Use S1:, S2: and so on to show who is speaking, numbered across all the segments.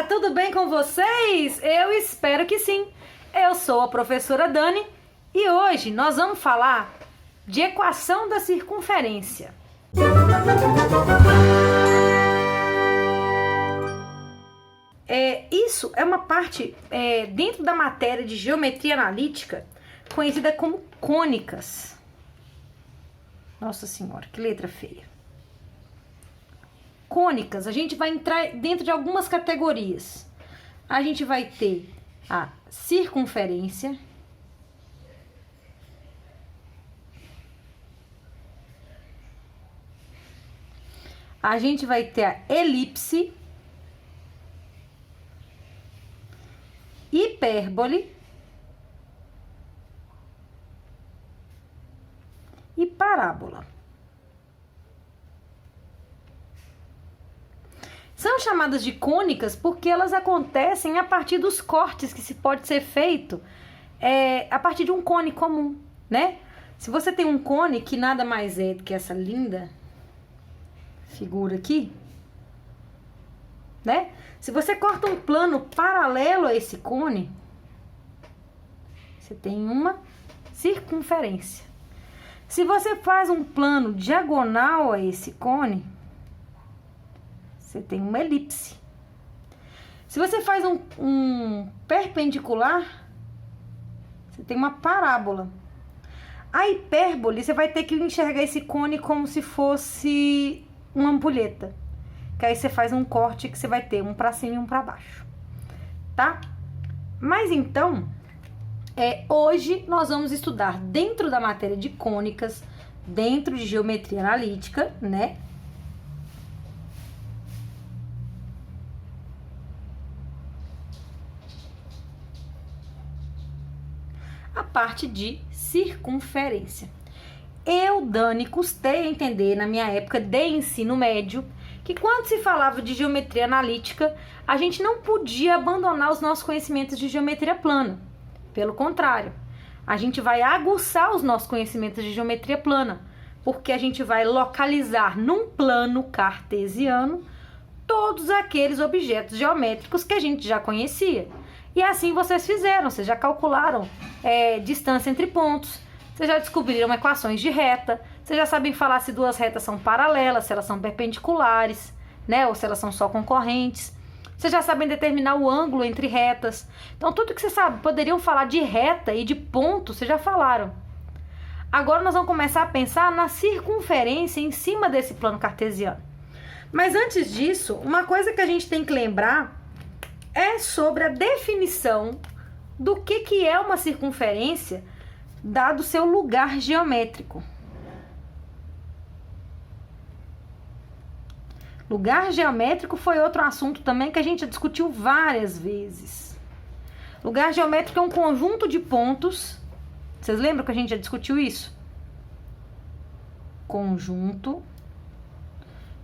S1: tudo bem com vocês? Eu espero que sim. Eu sou a professora Dani e hoje nós vamos falar de equação da circunferência. Isso é uma parte dentro da matéria de geometria analítica conhecida como cônicas. Nossa senhora, que letra feia. Cônicas, a gente vai entrar dentro de algumas categorias. A gente vai ter a circunferência, a gente vai ter a elipse, hipérbole e parábola. São chamadas de cônicas porque elas acontecem a partir dos cortes que se pode ser feito a partir de um cone comum, né? Se você tem um cone que nada mais é do que essa linda figura aqui, né? Se você corta um plano paralelo a esse cone, você tem uma circunferência. Se você faz um plano diagonal a esse cone, você tem uma elipse. Se você faz um perpendicular, você tem uma parábola. A hipérbole, você vai ter que enxergar esse cone como se fosse uma ampulheta. Que aí você faz um corte que você vai ter um para cima e um para baixo. Tá? Mas então, hoje nós vamos estudar dentro da matéria de cônicas, dentro de geometria analítica, né? A parte de circunferência. Eu, Dani, custei a entender na minha época de ensino médio que quando se falava de geometria analítica, a gente não podia abandonar os nossos conhecimentos de geometria plana. Pelo contrário, a gente vai aguçar os nossos conhecimentos de geometria plana, porque a gente vai localizar num plano cartesiano todos aqueles objetos geométricos que a gente já conhecia. E assim vocês fizeram, vocês já calcularam distância entre pontos, vocês já descobriram equações de reta, vocês já sabem falar se duas retas são paralelas, se elas são perpendiculares, né, ou se elas são só concorrentes. Vocês já sabem determinar o ângulo entre retas. Então, tudo que vocês poderiam falar de reta e de ponto, vocês já falaram. Agora nós vamos começar a pensar na circunferência em cima desse plano cartesiano. Mas antes disso, uma coisa que a gente tem que lembrar é sobre a definição do que é uma circunferência, dado o seu lugar geométrico. Lugar geométrico foi outro assunto também que a gente discutiu várias vezes. Lugar geométrico é um conjunto de pontos. Vocês lembram que a gente já discutiu isso? Conjunto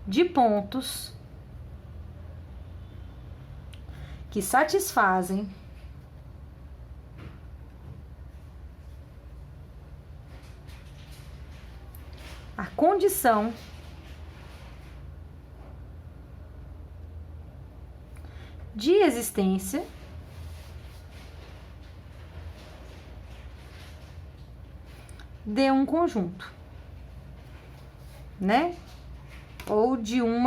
S1: de pontos que satisfazem a condição de existência de um conjunto, né? Ou de um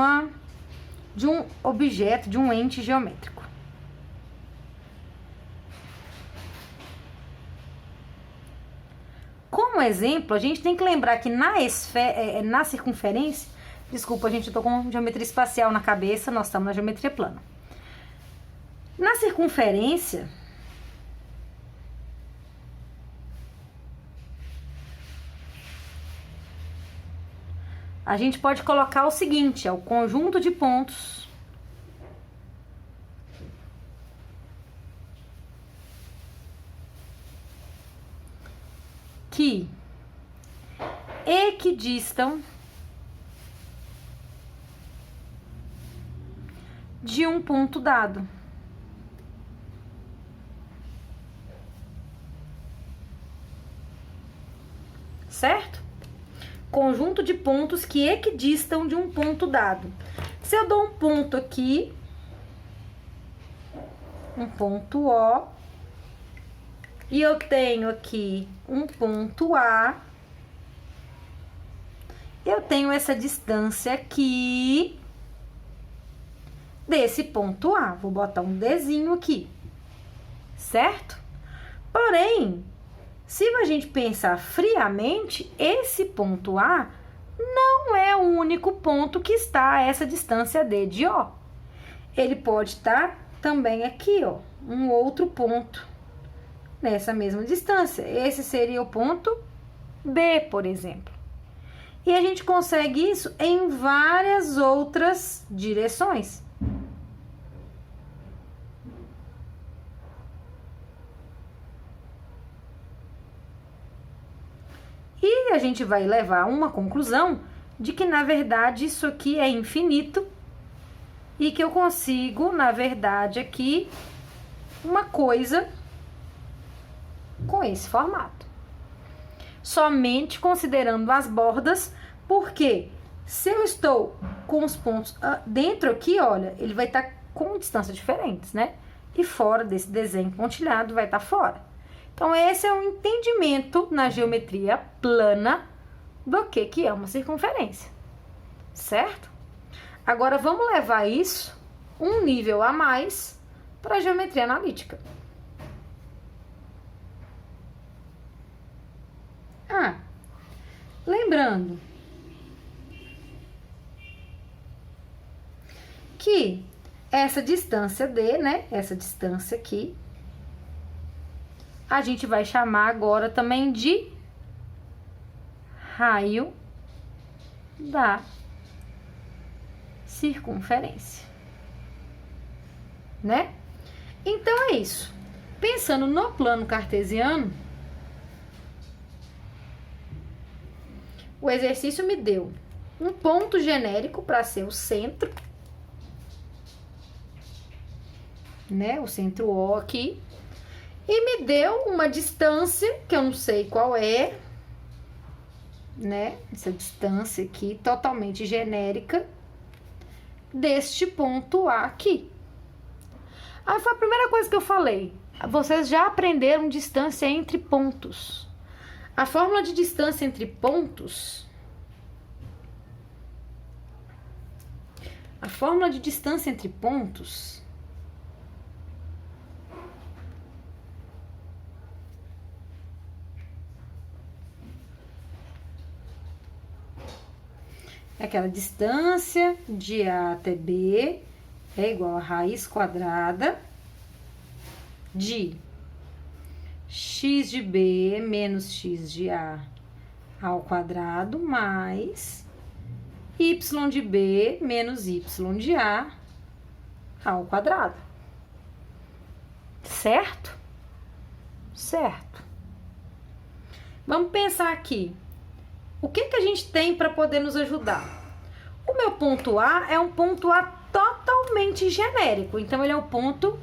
S1: objeto, de um ente geométrico. Como exemplo, a gente tem que lembrar que na circunferência, desculpa, gente, eu tô com geometria espacial na cabeça, nós estamos na geometria plana. Na circunferência, a gente pode colocar o seguinte, é o conjunto de pontos que equidistam de um ponto dado. Certo? Conjunto de pontos que equidistam de um ponto dado. Se eu dou um ponto aqui um ponto O. E eu tenho aqui um ponto A. Eu tenho essa distância aqui desse ponto A. Vou botar um Dzinho aqui, certo? Porém, se a gente pensar friamente, esse ponto A não é o único ponto que está a essa distância D de O. Ele pode estar também aqui, ó, um outro ponto nessa mesma distância. Esse seria o ponto B, por exemplo. E a gente consegue isso em várias outras direções. E a gente vai levar a uma conclusão de que, na verdade, isso aqui é infinito e que eu consigo, na verdade, aqui, uma coisa com esse formato. Somente considerando as bordas, porque se eu estou com os pontos dentro aqui, olha, ele vai estar com distâncias diferentes, né? E fora desse desenho pontilhado vai estar fora. Então, esse é um entendimento na geometria plana do que é uma circunferência, certo? Agora, vamos levar isso um nível a mais para a geometria analítica. Lembrando que essa distância D, né? Essa distância aqui, a gente vai chamar agora também de raio da circunferência, né? Então, é isso. Pensando no plano cartesiano, o exercício me deu um ponto genérico para ser o centro, né? O centro O aqui. E me deu uma distância, que eu não sei qual é, né? Essa distância aqui, totalmente genérica, deste ponto A aqui. Aí foi a primeira coisa que eu falei. Vocês já aprenderam distância entre pontos. A fórmula de distância entre pontos... A fórmula de distância entre pontos... aquela distância de A até B é igual a raiz quadrada de x de B menos x de A ao quadrado mais y de B menos y de A ao quadrado. Certo? Certo. Vamos pensar aqui. O que a gente tem para poder nos ajudar? O meu ponto A é um ponto A totalmente genérico. Então, ele é o ponto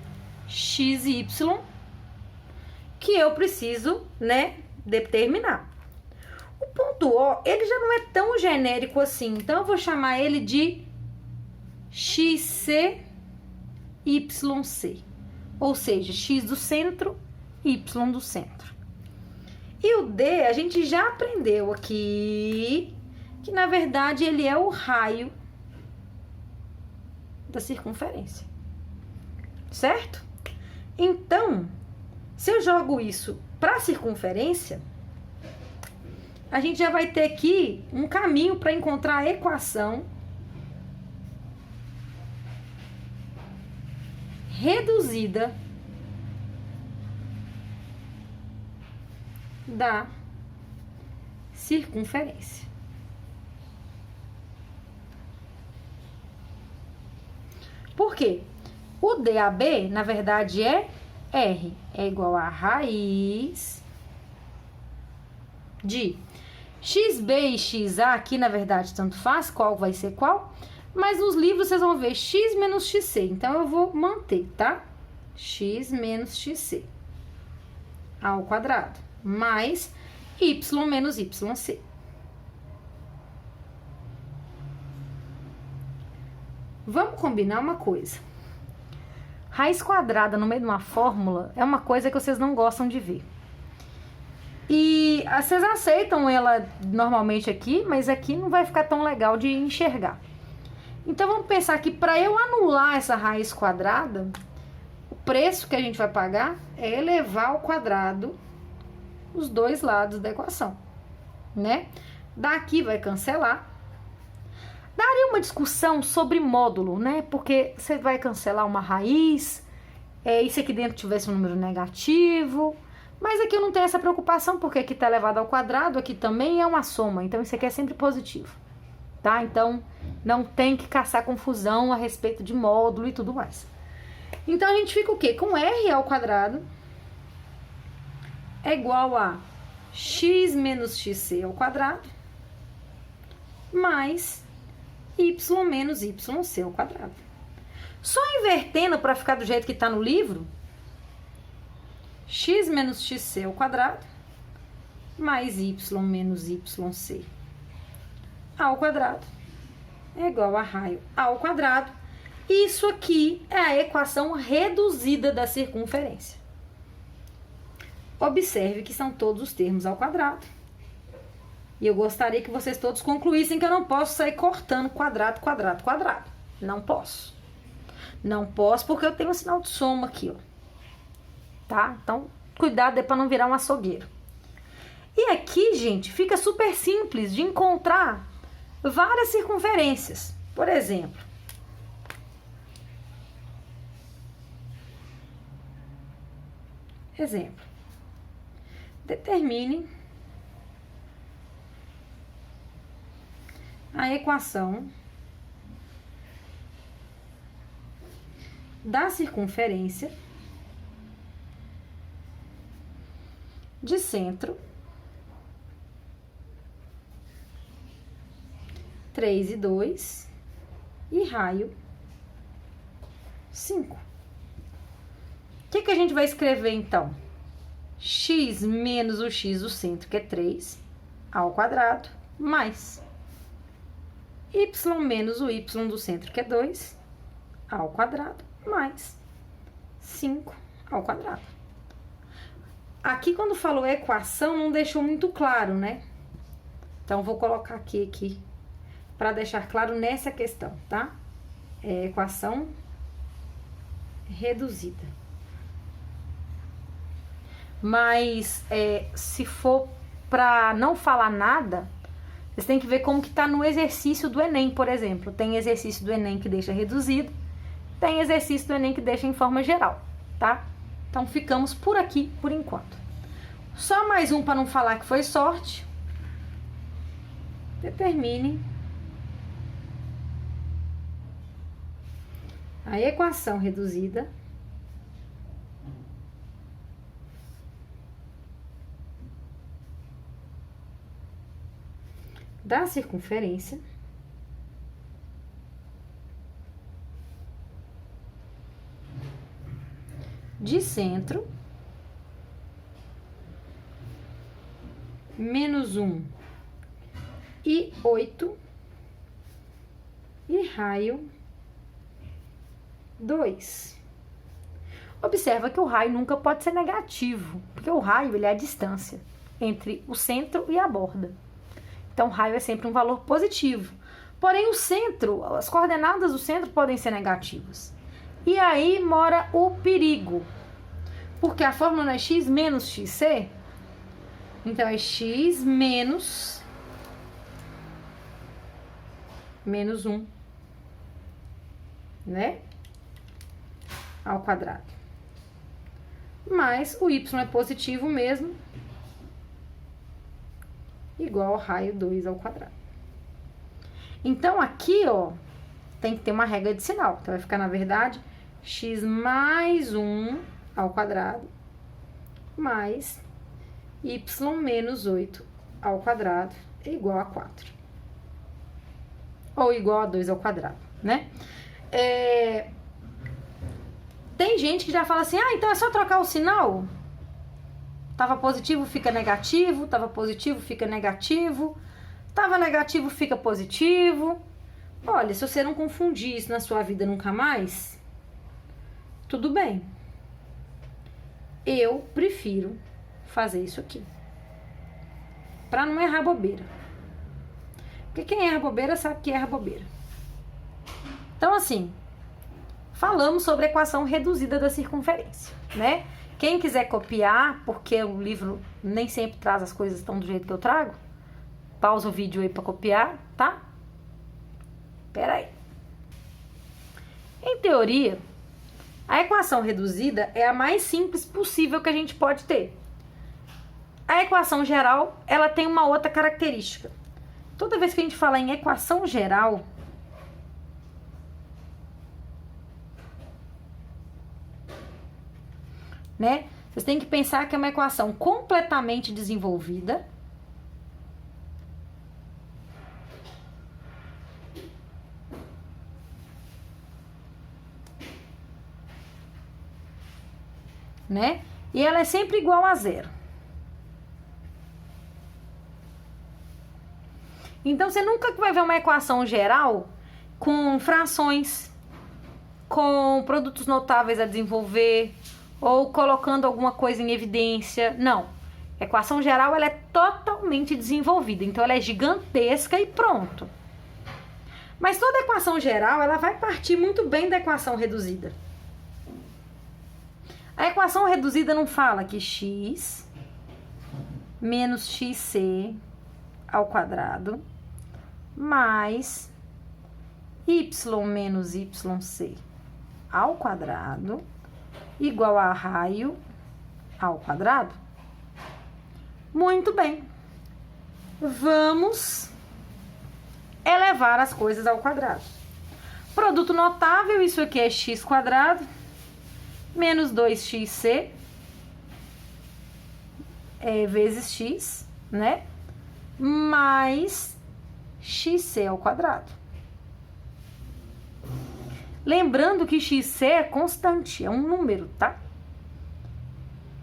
S1: x e y que eu preciso, né, determinar. O ponto O, ele já não é tão genérico assim. Então, eu vou chamar ele de xc, yc. Ou seja, x do centro, y do centro. E o D, a gente já aprendeu aqui que, na verdade, ele é o raio da circunferência. Certo? Então, se eu jogo isso para a circunferência, a gente já vai ter aqui um caminho para encontrar a equação reduzida da circunferência. Por quê? O DAB, na verdade, é R, é igual a raiz de XB e XA, aqui, na verdade, tanto faz, qual vai ser qual, mas nos livros vocês vão ver X menos XC, então eu vou manter, tá? X menos XC ao quadrado, mais Y menos YC. Vamos combinar uma coisa. Raiz quadrada no meio de uma fórmula é uma coisa que vocês não gostam de ver. E vocês aceitam ela normalmente aqui, mas aqui não vai ficar tão legal de enxergar. Então vamos pensar que para eu anular essa raiz quadrada, o preço que a gente vai pagar é elevar ao quadrado os dois lados da equação, né? Daqui vai cancelar. Daria uma discussão sobre módulo, né? Porque você vai cancelar uma raiz, e se aqui dentro tivesse um número negativo, mas aqui eu não tenho essa preocupação, porque aqui está elevado ao quadrado, aqui também é uma soma, então isso aqui é sempre positivo, tá? Então não tem que caçar confusão a respeito de módulo e tudo mais. Então a gente fica o quê? Com r ao quadrado é igual a x menos xc ao quadrado mais y menos yc ao quadrado. Só invertendo para ficar do jeito que está no livro, x menos xc ao quadrado mais y menos yc ao quadrado é igual a raio ao quadrado. Isso aqui é a equação reduzida da circunferência. Observe que são todos os termos ao quadrado. E eu gostaria que vocês todos concluíssem que eu não posso sair cortando quadrado, quadrado, quadrado. Não posso. Não posso porque eu tenho um sinal de soma aqui, ó. Tá? Então, cuidado é para não virar um açougueiro. E aqui, gente, fica super simples de encontrar várias circunferências. Por exemplo, determine a equação da circunferência de centro 3 e 2 e raio 5. O que a gente vai escrever então? X menos o x do centro, que é 3, ao quadrado, mais y menos o y do centro, que é 2, ao quadrado, mais 5 ao quadrado. Aqui, quando falou equação, não deixou muito claro, né? Então, vou colocar aqui para deixar claro nessa questão, tá? É equação reduzida. Mas, se for para não falar nada, vocês têm que ver como que tá no exercício do Enem, por exemplo. Tem exercício do Enem que deixa reduzido, tem exercício do Enem que deixa em forma geral, tá? Então, ficamos por aqui, por enquanto. Só mais um para não falar que foi sorte. Determine a equação reduzida da circunferência de centro menos 1 e 8 e raio 2. Observa que o raio nunca pode ser negativo, porque o raio ele é a distância entre o centro e a borda. Então, o raio é sempre um valor positivo. Porém, o centro, as coordenadas do centro podem ser negativas. E aí mora o perigo. Porque a fórmula não é x menos xc. Então, é x menos 1, né? Ao quadrado. Mas o y é positivo mesmo, igual ao raio 2 ao quadrado. Então, aqui, ó, tem que ter uma regra de sinal. Então, vai ficar, na verdade, x mais 1 ao quadrado mais y menos 8 ao quadrado é igual a 4. Ou igual a 2 ao quadrado, né? Tem gente que já fala assim, então é só trocar o sinal? Tava positivo, fica negativo, tava positivo, fica negativo, tava negativo, fica positivo. Olha, se você não confundir isso na sua vida nunca mais, tudo bem. Eu prefiro fazer isso aqui. Para não errar bobeira. Porque quem erra bobeira sabe que erra bobeira. Então, assim, falamos sobre a equação reduzida da circunferência, né? Quem quiser copiar, porque o livro nem sempre traz as coisas tão do jeito que eu trago, pausa o vídeo aí para copiar, tá? Pera aí. Em teoria, a equação reduzida é a mais simples possível que a gente pode ter. A equação geral, ela tem uma outra característica. Toda vez que a gente fala em equação geral, né? Vocês têm que pensar que é uma equação completamente desenvolvida. Né? E ela é sempre igual a zero. Então, você nunca vai ver uma equação geral com frações, com produtos notáveis a desenvolver, ou colocando alguma coisa em evidência. Não. A equação geral, ela é totalmente desenvolvida. Então, ela é gigantesca e pronto. Mas toda equação geral, ela vai partir muito bem da equação reduzida. A equação reduzida não fala que x menos xc ao quadrado mais y menos yc ao quadrado igual a raio ao quadrado? Muito bem. Vamos elevar as coisas ao quadrado. Produto notável, isso aqui é x quadrado menos 2xc vezes x, né? Mais xc ao quadrado. Lembrando que xc é constante, é um número, tá?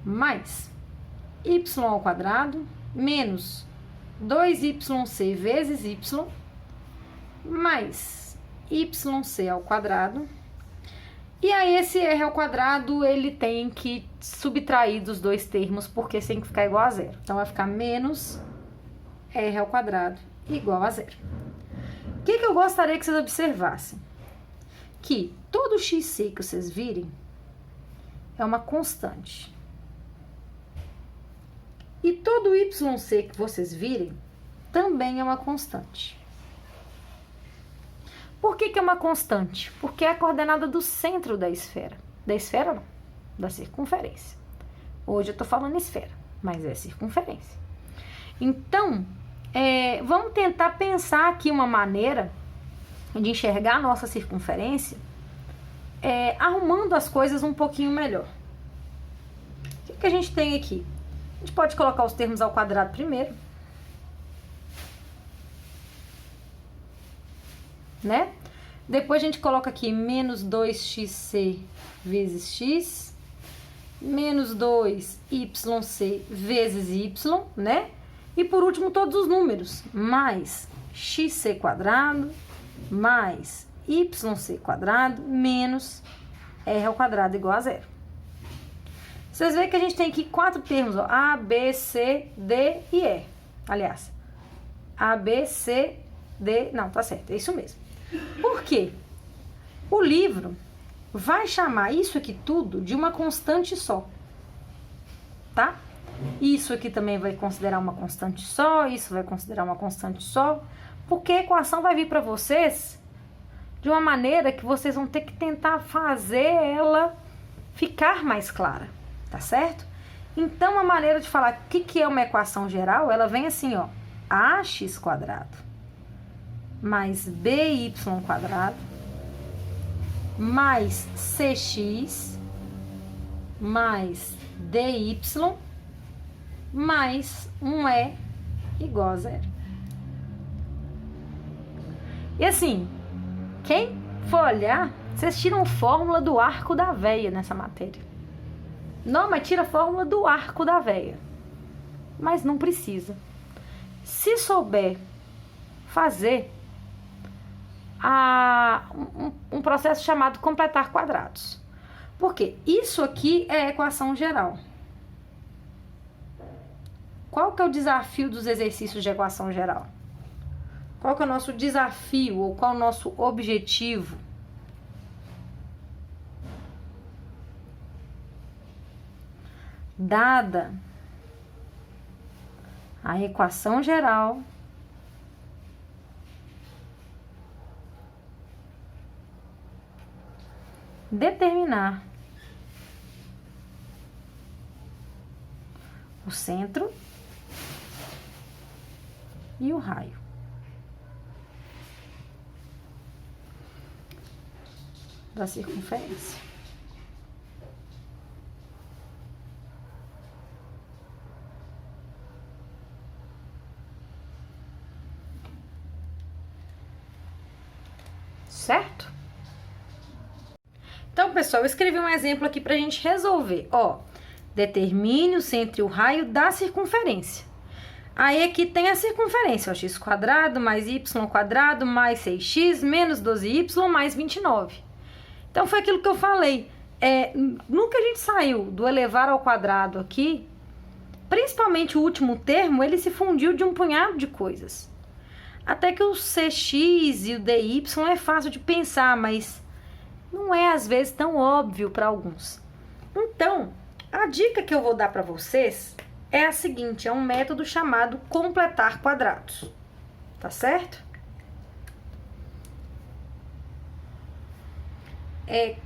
S1: Mais y ao quadrado menos 2yc vezes y mais yc ao quadrado. E aí esse r ao quadrado, ele tem que subtrair dos dois termos, porque tem que ficar igual a zero. Então, vai ficar menos r ao quadrado igual a zero. O que eu gostaria que vocês observassem? Que todo xc que vocês virem é uma constante. E todo yc que vocês virem também é uma constante. Por que é uma constante? Porque é a coordenada do centro da esfera. Da esfera não, da circunferência. Hoje eu tô falando esfera, mas é circunferência. Então, vamos tentar pensar aqui uma maneira de enxergar a nossa circunferência arrumando as coisas um pouquinho melhor. O que a gente tem aqui? A gente pode colocar os termos ao quadrado primeiro, né? Depois a gente coloca aqui menos 2xc vezes x, menos 2yc vezes y, né? E por último todos os números, mais xc quadrado, mais yc quadrado, menos r ao quadrado igual a zero. Vocês veem que a gente tem aqui 4 termos, ó, A, B, C, D e E. Aliás, A, B, C, D... Não, tá certo, é isso mesmo. Por quê? O livro vai chamar isso aqui tudo de uma constante só, tá? Isso aqui também vai considerar uma constante só, isso vai considerar uma constante só, porque a equação vai vir para vocês de uma maneira que vocês vão ter que tentar fazer ela ficar mais clara, tá certo? Então, a maneira de falar o que é uma equação geral, ela vem assim, ó, ax quadrado mais by quadrado mais cx mais dy mais 1e igual a zero. E assim, quem for olhar, vocês tiram fórmula do arco da veia nessa matéria. Não, mas tira a fórmula do arco da veia. Mas não precisa. Se souber fazer um processo chamado completar quadrados. Porque isso aqui é a equação geral. Qual que é o desafio dos exercícios de equação geral? Qual que é o nosso desafio ou qual é o nosso objetivo? Dada a equação geral, determinar o centro e o raio. Da circunferência. Certo? Então, pessoal, eu escrevi um exemplo aqui pra gente resolver. Ó, determine o centro e o raio da circunferência. Aí aqui tem a circunferência, ó, x² mais y² mais 6x menos 12y mais 29. Então, foi aquilo que eu falei. Nunca a gente saiu do elevar ao quadrado aqui, principalmente o último termo, ele se fundiu de um punhado de coisas. Até que o cx e o dy é fácil de pensar, mas não é às vezes tão óbvio para alguns. Então, a dica que eu vou dar para vocês é a seguinte, é um método chamado completar quadrados, tá certo?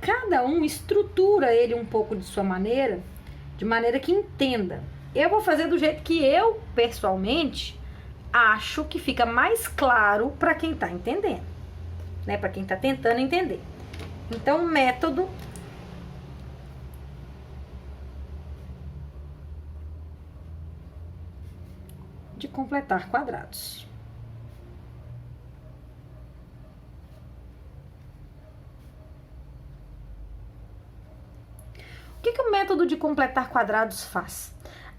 S1: Cada um estrutura ele um pouco de sua maneira, de maneira que entenda. Eu vou fazer do jeito que eu, pessoalmente, acho que fica mais claro para quem está entendendo, né? Para quem está tentando entender. Então, o método de completar quadrados. O que o método de completar quadrados faz?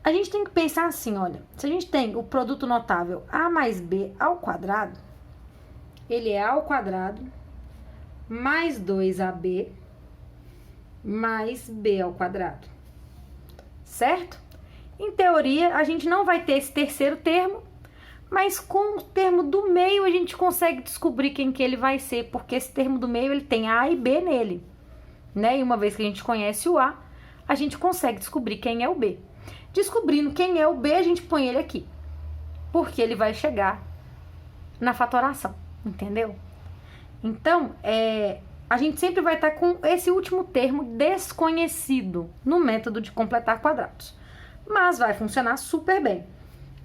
S1: A gente tem que pensar assim, olha, se a gente tem o produto notável a mais b ao quadrado, ele é a ao quadrado mais 2ab mais b ao quadrado, certo? Em teoria, a gente não vai ter esse terceiro termo, mas com o termo do meio a gente consegue descobrir quem que ele vai ser, porque esse termo do meio ele tem a e b nele, né? E uma vez que a gente conhece o a gente consegue descobrir quem é o b. Descobrindo quem é o b, a gente põe ele aqui, porque ele vai chegar na fatoração, entendeu? Então, a gente sempre vai estar com esse último termo desconhecido no método de completar quadrados. Mas vai funcionar super bem.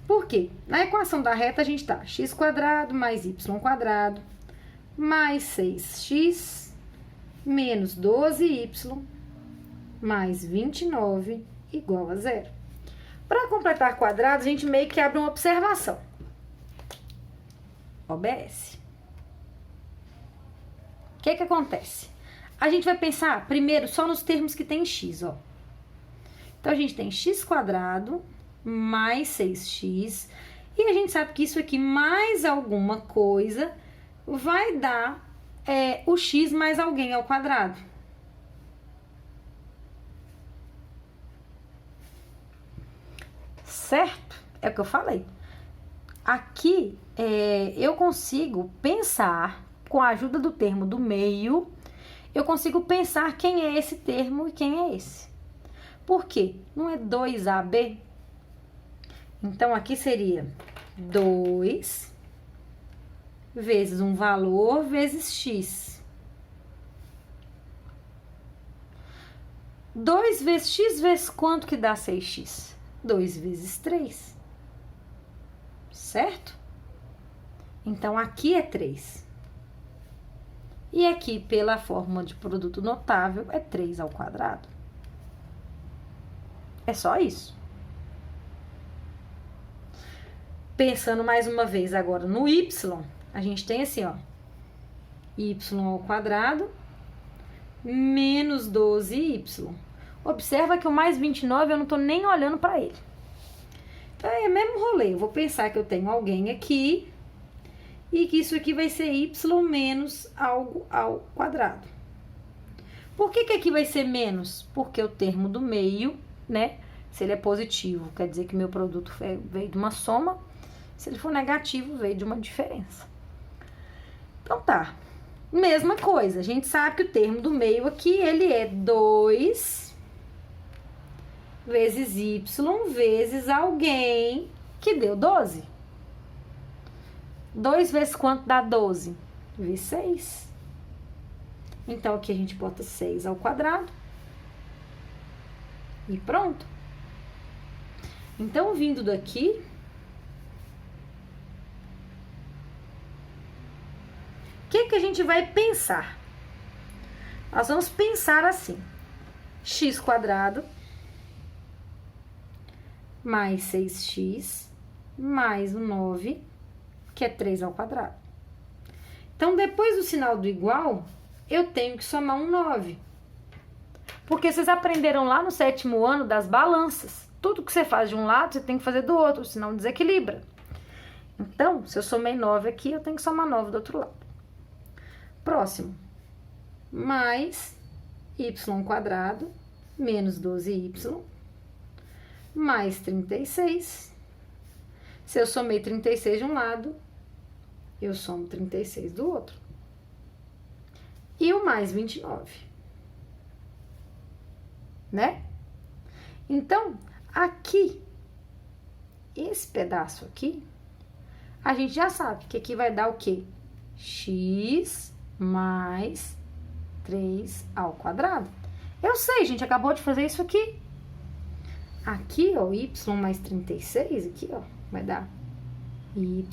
S1: Por quê? Na equação da reta, a gente tá x² mais y² mais 6x menos 12y mais 29 igual a 0. Para completar quadrados, a gente meio que abre uma observação. OBS. O que acontece? A gente vai pensar primeiro só nos termos que tem x, ó. Então, a gente tem x² mais 6x. E a gente sabe que isso aqui mais alguma coisa vai dar o x mais alguém ao quadrado. Certo? É o que eu falei. Aqui, eu consigo pensar, com a ajuda do termo do meio, eu consigo pensar quem é esse termo e quem é esse. Por quê? Não é 2ab? Então, aqui seria 2 vezes um valor vezes x. 2 vezes x vezes quanto que dá 6x? 2 vezes 3. Certo? Então, aqui é 3. E aqui, pela fórmula de produto notável, é 3 ao quadrado. É só isso. Pensando mais uma vez agora no y, a gente tem assim, ó, y ao quadrado menos 12y. Observa que o mais 29 eu não tô nem olhando para ele. Então, é o mesmo rolê. Eu vou pensar que eu tenho alguém aqui e que isso aqui vai ser y menos algo ao quadrado. Por que aqui vai ser menos? Porque o termo do meio, né? Se ele é positivo, quer dizer que meu produto veio de uma soma. Se ele for negativo, veio de uma diferença. Então tá. Mesma coisa, a gente sabe que o termo do meio aqui, ele é 2 vezes y vezes alguém que deu 12. 2 vezes quanto dá 12? Vezes 6. Então, aqui a gente bota 6 ao quadrado. E pronto. Então, vindo daqui, o que a gente vai pensar? Nós vamos pensar assim. X quadrado mais 6x mais o 9, que é 3 ao quadrado. Então, depois do sinal do igual, eu tenho que somar um 9. Porque vocês aprenderam lá no 7º ano das balanças. Tudo que você faz de um lado, você tem que fazer do outro, senão desequilibra. Então, se eu somei 9 aqui, eu tenho que somar 9 do outro lado. Próximo. Mais y quadrado menos 12y mais 36. Se eu somei 36 de um lado, eu somo 36 do outro. E o mais 29. Né? Então, aqui, esse pedaço aqui, a gente já sabe que aqui vai dar o quê? X mais 3 ao quadrado. Eu sei, gente, acabou de fazer isso aqui. Aqui, ó, y mais 36, aqui, ó, vai dar y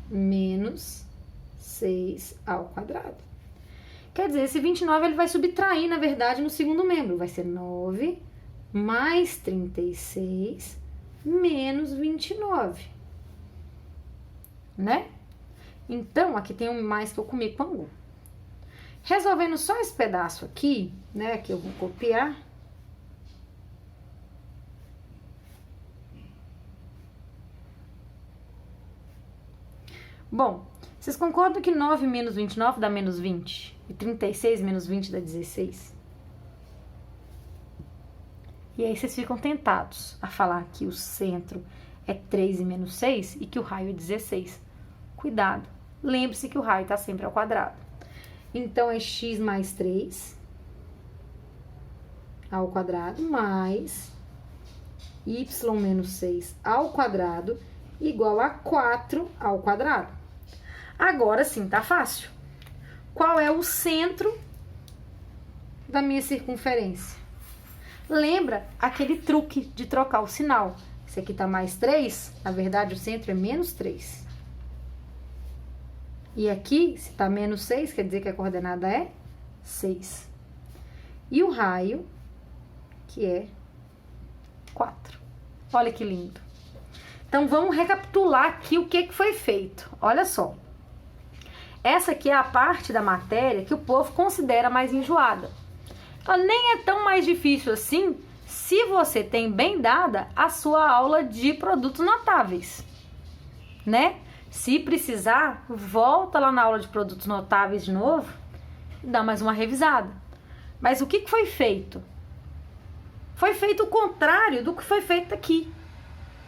S1: menos 6 ao quadrado. Quer dizer, esse 29 ele vai subtrair, na verdade, no segundo membro. Vai ser 9 mais 36 menos 29. Né? Então, aqui tem um mais que eu comi com angu. Resolvendo só esse pedaço aqui, né, que eu vou copiar. Bom, vocês concordam que 9 menos 29 dá menos 20? E 36 menos 20 dá 16? E aí vocês ficam tentados a falar que o centro é 3 e menos 6 e que o raio é 16. Cuidado, lembre-se que o raio está sempre ao quadrado. Então, é x mais 3 ao quadrado mais y menos 6 ao quadrado igual a 4 ao quadrado. Agora sim, tá fácil. Qual é o centro da minha circunferência? Lembra aquele truque de trocar o sinal? Esse aqui tá mais 3, na verdade o centro é menos 3. E aqui, se tá menos 6, quer dizer que a coordenada é 6. E o raio, que é 4. Olha que lindo. Então, vamos recapitular aqui o que foi feito. Olha só. Essa aqui é a parte da matéria que o povo considera mais enjoada. Ela nem é tão mais difícil assim se você tem bem dada a sua aula de produtos notáveis, né? Se precisar, volta lá na aula de produtos notáveis de novo e dá mais uma revisada. Mas o que foi feito? Foi feito o contrário do que foi feito aqui.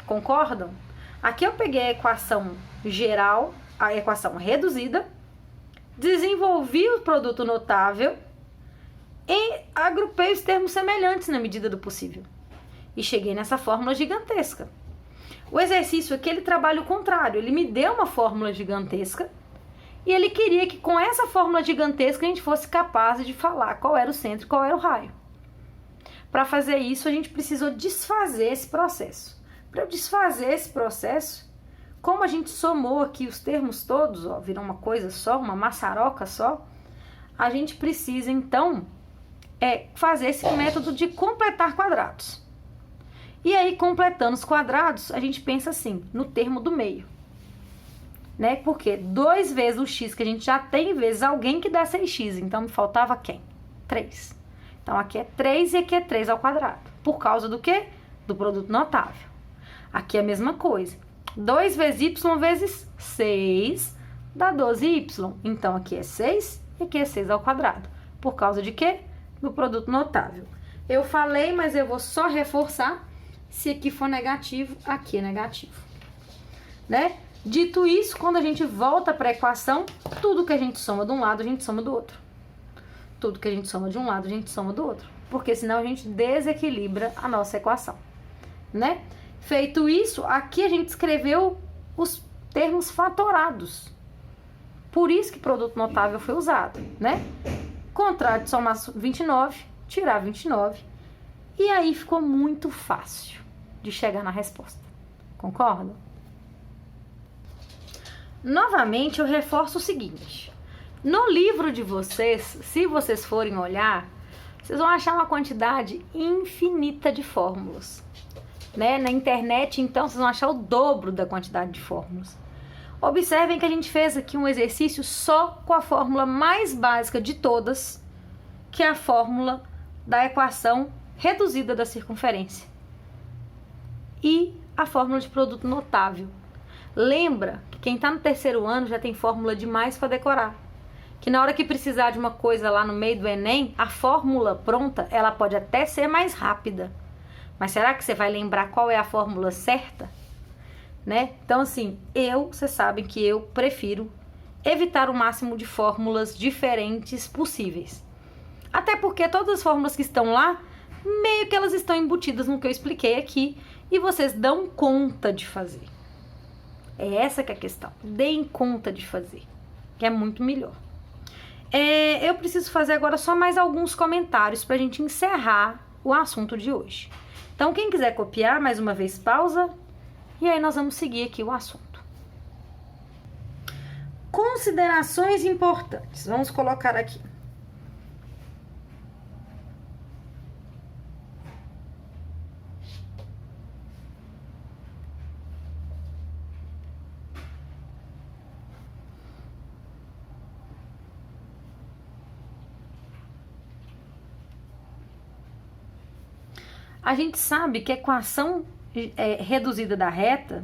S1: Concordam? Aqui eu peguei a equação geral, a equação reduzida, desenvolvi o produto notável e agrupei os termos semelhantes na medida do possível. E cheguei nessa fórmula gigantesca. O exercício aqui, ele trabalha o contrário. Ele me deu uma fórmula gigantesca e ele queria que com essa fórmula gigantesca a gente fosse capaz de falar qual era o centro e qual era o raio. Para fazer isso, a gente precisou desfazer esse processo. Para eu desfazer esse processo, como a gente somou aqui os termos todos, ó, virou uma coisa só, uma maçaroca só, a gente precisa, então, fazer esse método de completar quadrados. E aí, completando os quadrados, a gente pensa assim, no termo do meio. Né? Porque 2 vezes o x que a gente já tem, vezes alguém que dá 6x. Então, me faltava quem? 3. Então, aqui é 3 e aqui é 3 ao quadrado. Por causa do quê? Do produto notável. Aqui é a mesma coisa. 2 vezes y vezes 6 dá 12y. Então, aqui é 6 e aqui é 6 ao quadrado. Por causa de quê? do produto notável. Eu falei, mas eu vou só reforçar. Se aqui for negativo, aqui é negativo, né? Dito isso, quando a gente volta para a equação, tudo que a gente soma de um lado, a gente soma do outro. Tudo que a gente soma de um lado, a gente soma do outro. Porque senão a gente desequilibra a nossa equação, né? Feito isso, aqui a gente escreveu os termos fatorados. Por isso que produto notável foi usado, né? Contrário de somar 29, tirar 29. E aí ficou muito fácil de chegar na resposta. Concorda? Novamente, eu reforço o seguinte. No livro de vocês, se vocês forem olhar, vocês vão achar uma quantidade infinita de fórmulas, né? Na internet, então, vocês vão achar o dobro da quantidade de fórmulas. Observem que a gente fez aqui um exercício só com a fórmula mais básica de todas, que é a fórmula da equação reduzida da circunferência. E a fórmula de produto notável. Lembra que quem está no terceiro ano já tem fórmula demais para decorar. Que na hora que precisar de uma coisa lá no meio do Enem, a fórmula pronta, ela pode até ser mais rápida. Mas será que você vai lembrar qual é a fórmula certa? Né? Então, assim, vocês sabem que eu prefiro evitar o máximo de fórmulas diferentes possíveis. Até porque todas as fórmulas que estão lá, meio que elas estão embutidas no que eu expliquei aqui e vocês dão conta de fazer. É essa que é a questão. Deem conta de fazer, que é muito melhor. Eu preciso fazer agora só mais alguns comentários para a gente encerrar o assunto de hoje. Então, quem quiser copiar, mais uma vez, pausa. E aí nós vamos seguir aqui o assunto. Considerações importantes. Vamos colocar aqui. A gente sabe que a equação reduzida da reta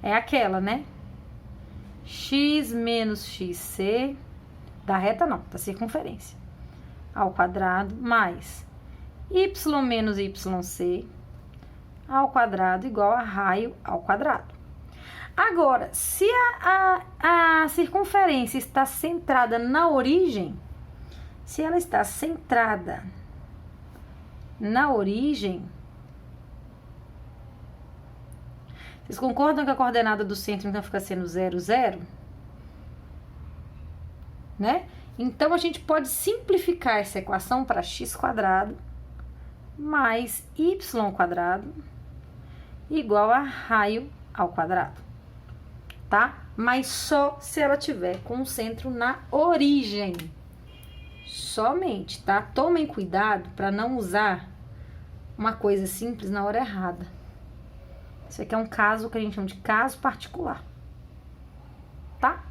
S1: é aquela, né? X menos xc, da reta não, da circunferência, ao quadrado, mais y menos yc, ao quadrado, igual a raio ao quadrado. Agora, se a circunferência está centrada na origem, se ela está centrada na origem, vocês concordam que a coordenada do centro então fica sendo 0, 0? Né? Então, a gente pode simplificar essa equação para x² mais y² igual a raio ao quadrado. Tá? Mas só se ela tiver com o centro na origem. Somente, tá? Tomem cuidado para não usar uma coisa simples na hora errada. Isso aqui é um caso que a gente chama de caso particular. Tá?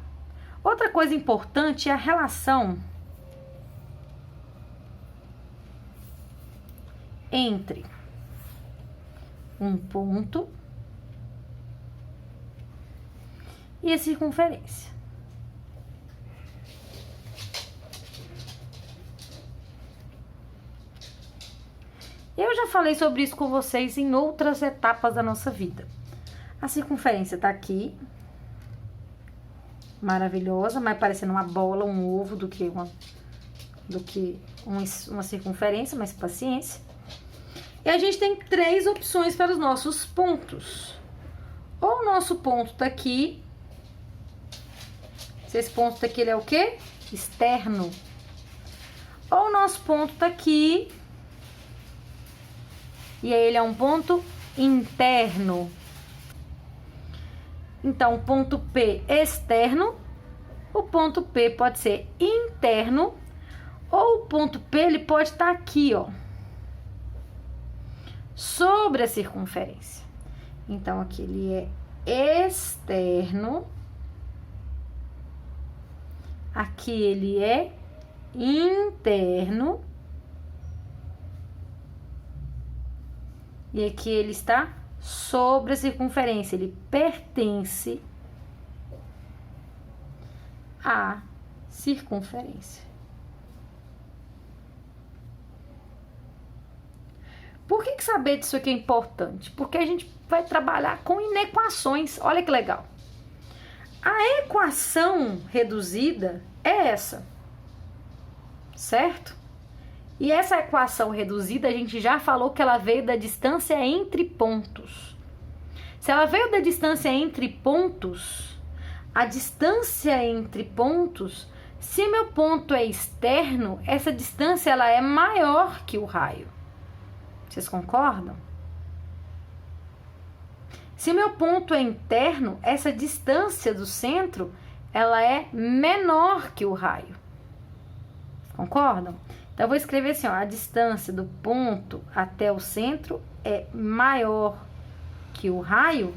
S1: Outra coisa importante é a relação entre um ponto e a circunferência. Eu já falei sobre isso com vocês em outras etapas da nossa vida. A circunferência tá aqui, maravilhosa, mais parecendo uma bola, um ovo do que uma circunferência, mas paciência. E a gente tem 3 opções para os nossos pontos. Ou o nosso ponto tá aqui. Se esse ponto tá aqui, ele é o quê? Externo. Ou o nosso ponto tá aqui. E aí ele é um ponto interno. Então, o ponto P externo. O ponto P pode ser interno. Ou o ponto P, ele pode estar aqui, ó. Sobre a circunferência. Então, aqui ele é externo. Aqui ele é interno. E aqui ele está sobre a circunferência. Ele pertence a circunferência. Por que saber disso aqui é importante? Porque a gente vai trabalhar com inequações. Olha que legal. A equação reduzida é essa, certo? E essa equação reduzida, a gente já falou que ela veio da distância entre pontos. Se ela veio da distância entre pontos, a distância entre pontos, se meu ponto é externo, essa distância ela é maior que o raio. Vocês concordam? Se meu ponto é interno, essa distância do centro, ela é menor que o raio. Concordam? Então, eu vou escrever assim, ó, a distância do ponto até o centro é maior que o raio,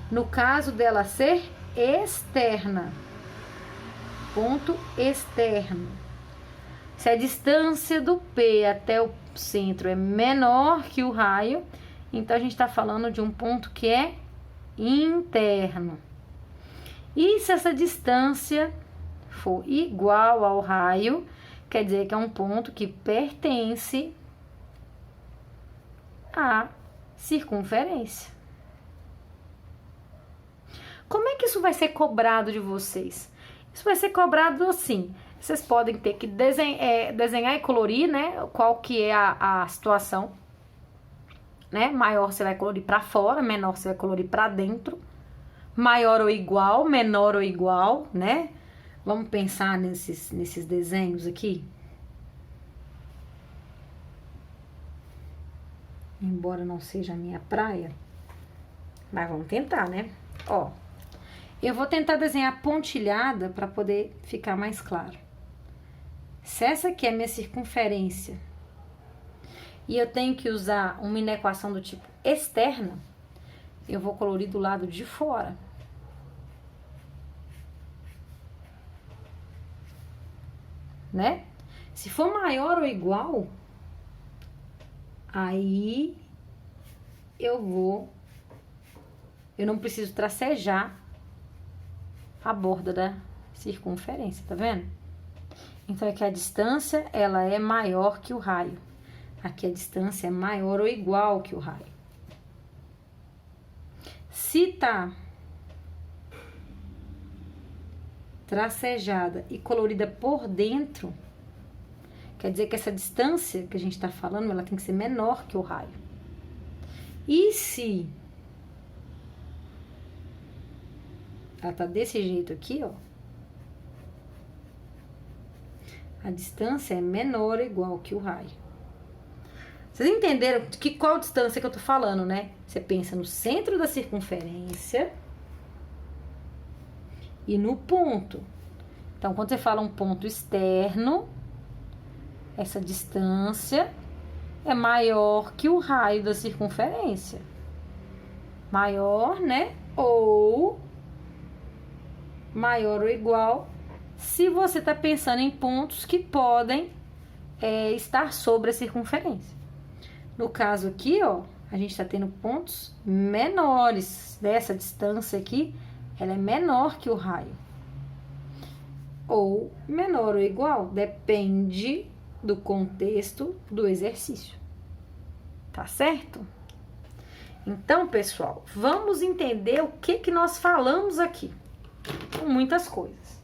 S1: no caso dela ser externa. Ponto externo. Se a distância do P até o centro é menor que o raio, então a gente está falando de um ponto que é interno. E se essa distância for igual ao raio, quer dizer que é um ponto que pertence à circunferência. Como é que isso vai ser cobrado de vocês? Isso vai ser cobrado assim. Vocês podem ter que desenhar e colorir, né? Qual que é a situação, né? Maior você vai colorir para fora, menor você vai colorir para dentro. Maior ou igual, menor ou igual, né? Vamos pensar nesses desenhos aqui. Embora não seja a minha praia, mas vamos tentar, né? Ó, eu vou tentar desenhar pontilhada para poder ficar mais claro. Se essa aqui é a minha circunferência e eu tenho que usar uma inequação do tipo externa, eu vou colorir do lado de fora. Né? Se for maior ou igual, aí eu não preciso tracejar a borda da circunferência, tá vendo? Então, aqui a distância, ela é maior que o raio. Aqui a distância é maior ou igual que o raio. Se tá tracejada e colorida por dentro, quer dizer que essa distância que a gente está falando, ela tem que ser menor que o raio. E se ela tá desse jeito aqui, ó, a distância é menor ou igual que o raio. Vocês entenderam qual distância que eu tô falando, né? Você pensa no centro da circunferência e no ponto. Então, quando você fala um ponto externo, essa distância é maior que o raio da circunferência. Maior, né? Ou maior ou igual, se você está pensando em pontos que podem estar sobre a circunferência. No caso aqui, ó, a gente está tendo pontos menores. Dessa distância aqui, ela é menor que o raio. Ou menor ou igual, depende do contexto do exercício. Tá certo? Então, pessoal, vamos entender o que nós falamos aqui. Muitas coisas.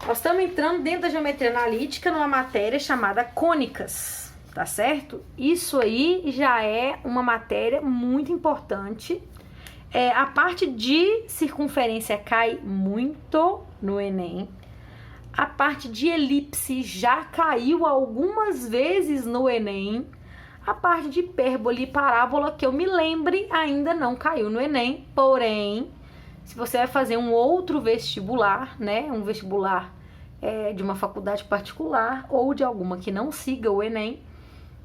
S1: Nós estamos entrando dentro da geometria analítica numa matéria chamada cônicas, tá certo? Isso aí já é uma matéria muito importante. A parte de circunferência cai muito no Enem. A parte de elipse já caiu algumas vezes no Enem. A parte de hipérbole e parábola, que eu me lembre, ainda não caiu no Enem. Porém, se você vai fazer um outro vestibular, né? Um vestibular de uma faculdade particular ou de alguma que não siga o Enem,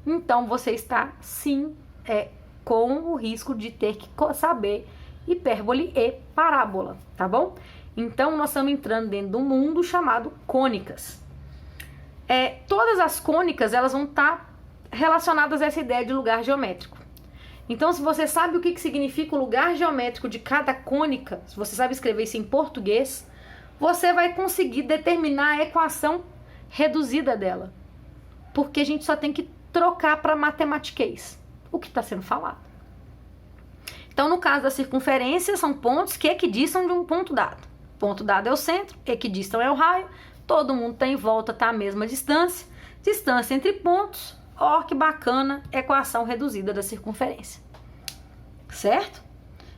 S1: então você está, sim, com o risco de ter que saber hipérbole e parábola, tá bom? Então, nós estamos entrando dentro de um mundo chamado cônicas. Todas as cônicas, elas vão estar relacionadas a essa ideia de lugar geométrico. Então, se você sabe o que significa o lugar geométrico de cada cônica, se você sabe escrever isso em português, você vai conseguir determinar a equação reduzida dela. Porque a gente só tem que trocar para matematiquês o que está sendo falado. Então, no caso da circunferência, são pontos que equidistam de um ponto dado. Ponto dado é o centro, equidistam é o raio, todo mundo está em volta, está à mesma distância. Distância entre pontos, ó, que bacana, equação reduzida da circunferência. Certo?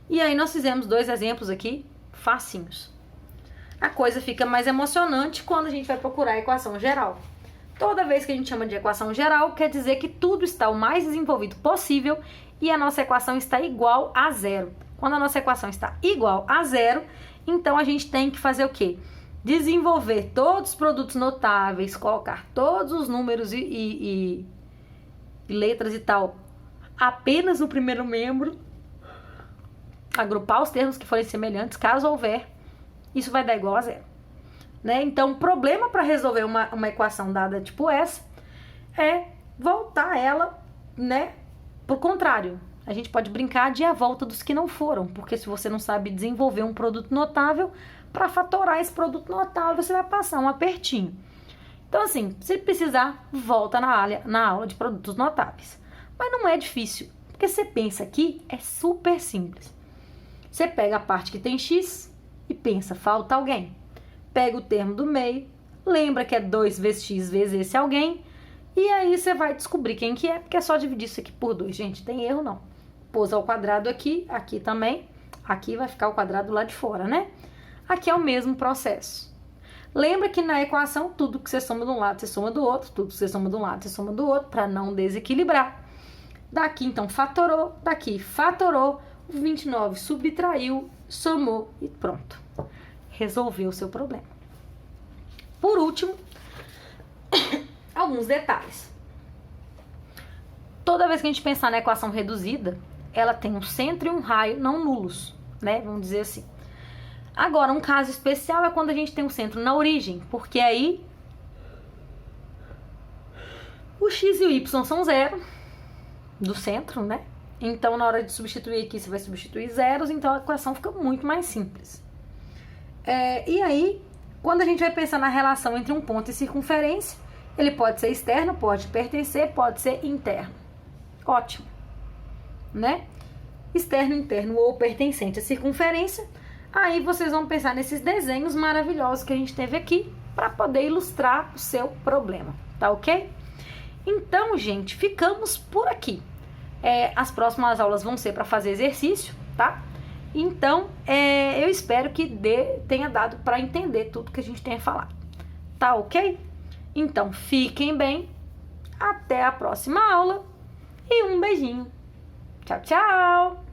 S1: E aí nós fizemos 2 exemplos aqui, facinhos. A coisa fica mais emocionante quando a gente vai procurar a equação geral. Toda vez que a gente chama de equação geral, quer dizer que tudo está o mais desenvolvido possível e a nossa equação está igual a zero. Quando a nossa equação está igual a zero, então a gente tem que fazer o quê? Desenvolver todos os produtos notáveis, colocar todos os números e letras e tal apenas no primeiro membro, agrupar os termos que forem semelhantes, caso houver, isso vai dar igual a zero. Né? Então, o problema para resolver uma equação dada tipo essa é voltar ela, né, pro contrário. A gente pode brincar de a volta dos que não foram, porque se você não sabe desenvolver um produto notável, para fatorar esse produto notável, você vai passar um apertinho. Então, assim, se precisar, volta na aula de produtos notáveis. Mas não é difícil, porque você pensa aqui, é super simples. Você pega a parte que tem x e pensa, falta alguém. Pega o termo do meio, lembra que é 2 vezes x vezes esse alguém, e aí você vai descobrir quem que é, porque é só dividir isso aqui por 2. Gente, tem erro não. Pôs ao quadrado aqui, aqui também, aqui vai ficar o quadrado lá de fora, né? Aqui é o mesmo processo. Lembra que na equação, tudo que você soma de um lado, você soma do outro, tudo que você soma de um lado, você soma do outro, para não desequilibrar. Daqui, então, fatorou, daqui, fatorou, o 29 subtraiu, somou e pronto. Resolveu o seu problema. Por último, alguns detalhes. Toda vez que a gente pensar na equação reduzida, ela tem um centro e um raio não nulos, né? Vamos dizer assim. Agora, um caso especial é quando a gente tem um centro na origem, porque aí o x e o y são zero do centro, né? Então, na hora de substituir aqui, você vai substituir zeros, então a equação fica muito mais simples. E aí, quando a gente vai pensar na relação entre um ponto e circunferência, ele pode ser externo, pode pertencer, pode ser interno. Ótimo, né? Externo, interno ou pertencente à circunferência. Aí vocês vão pensar nesses desenhos maravilhosos que a gente teve aqui para poder ilustrar o seu problema, tá ok? Então, gente, ficamos por aqui. As próximas aulas vão ser para fazer exercício, tá? Então, eu espero que tenha dado para entender tudo que a gente tenha falado, tá ok? Então, fiquem bem, até a próxima aula e um beijinho. Tchau, tchau!